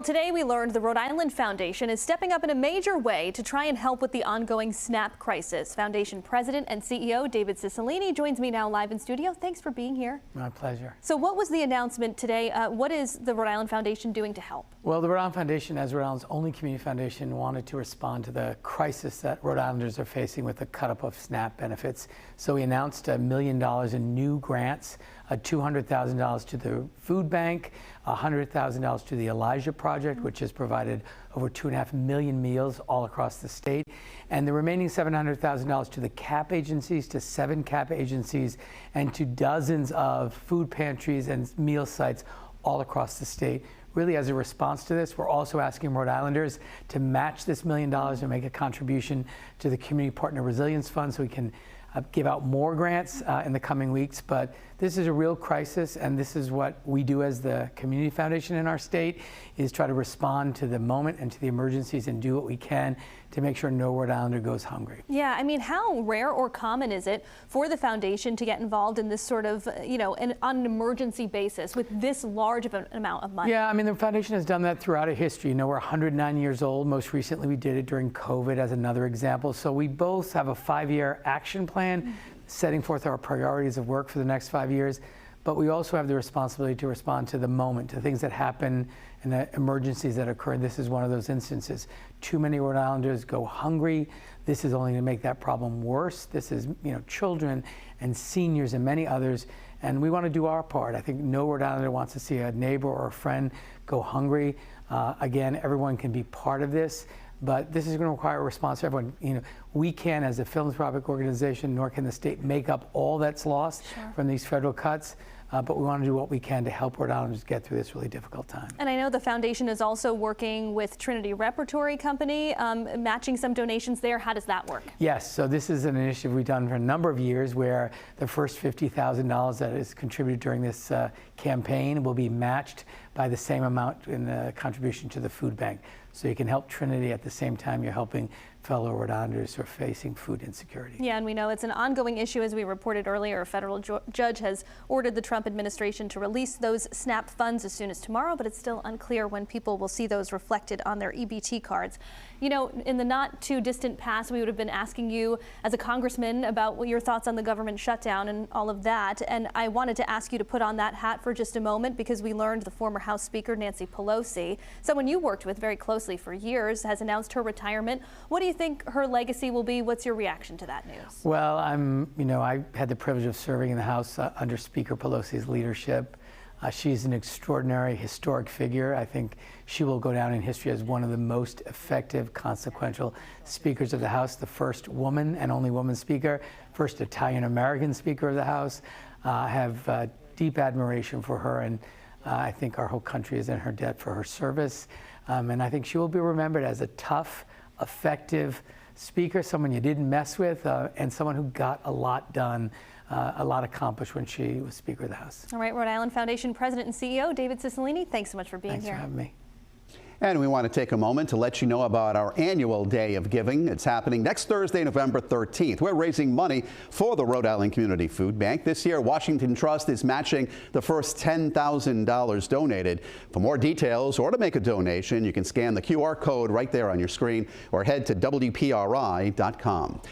Today we learned the Rhode Island Foundation is stepping up in a major way to try and help with the ongoing SNAP crisis. Foundation President and CEO David Cicilline joins me now live in studio. Thanks for being here. My pleasure. So what was the announcement today? What is the Rhode Island Foundation doing to help? Well, the Rhode Island Foundation, as Rhode Island's only community foundation, wanted to respond to the crisis that Rhode Islanders are facing with the cut-up of SNAP benefits. So we announced $1 million in new grants, $200,000 to the food bank, $100,000 to the Elijah Project, which has provided over 2.5 million meals all across the state, and the remaining $700,000 to the CAP agencies, to 7 CAP agencies, and to dozens of food pantries and meal sites all across the state. Really, as a response to this, we're also asking Rhode Islanders to match this $1 million and make a contribution to the Community Partner Resilience Fund so we can give out more grants in the coming weeks. But this is a real crisis, and this is what we do as the community foundation in our state, is try to respond to the moment and to the emergencies and do what we can to make sure no Rhode Islander goes hungry. Yeah, I mean, how rare or common is it for the foundation to get involved in this sort of, on an emergency basis with this large of an amount of money? Yeah, I mean, the foundation has done that throughout our history. We're 109 years old. Most recently, we did it during COVID as another example. So we both have a 5-year action plan setting forth our priorities of work for the next 5 years. But we also have the responsibility to respond to the moment, to things that happen and the emergencies that occur. This is one of those instances. Too many Rhode Islanders go hungry. This is only going to make that problem worse. This is, children and seniors and many others. And we want to do our part. I think no Rhode Islander wants to see a neighbor or a friend go hungry. Again, everyone can be part of this. But this is going to require a response from everyone. We can, as a philanthropic organization, nor can the state make up all that's lost from these federal cuts. But we want to do what we can to help Rhode Islanders get through this really difficult time. And I know the foundation is also working with Trinity Repertory Company, matching some donations there. How does that work? Yes, so this is an initiative we've done for a number of years where the first $50,000 that is contributed during this campaign will be matched by the same amount in the contribution to the food bank. So you can help Trinity at the same time you're helping fellow Rhode Islanders who are facing food insecurity. Yeah, and we know it's an ongoing issue. As we reported earlier, a federal judge has ordered the Trump administration to release those SNAP funds as soon as tomorrow, but it's still unclear when people will see those reflected on their EBT cards. In the not too distant past, we would have been asking you as a congressman about your thoughts on the government shutdown and all of that. And I wanted to ask you to put on that hat for just a moment, because we learned the former House Speaker, Nancy Pelosi, someone you worked with very closely for years, has announced her retirement. What do you think her legacy will be? What's your reaction to that news? Well, I had the privilege of serving in the House under Speaker Pelosi's leadership. She's an extraordinary, historic figure. I think she will go down in history as one of the most effective, consequential speakers of the House, the first woman and only woman speaker, first Italian-American Speaker of the House. I have deep admiration for her, and I think our whole country is in her debt for her service. And I think she will be remembered as a tough, effective speaker, someone you didn't mess with, and someone who got a lot done, a lot accomplished when she was Speaker of the House. All right, Rhode Island Foundation President and CEO David Cicilline, thanks so much for being here. Thanks for having me. And we want to take a moment to let you know about our annual Day of Giving. It's happening next Thursday, November 13th. We're raising money for the Rhode Island Community Food Bank. This year, Washington Trust is matching the first $10,000 donated. For more details or to make a donation, you can scan the QR code right there on your screen or head to WPRI.com.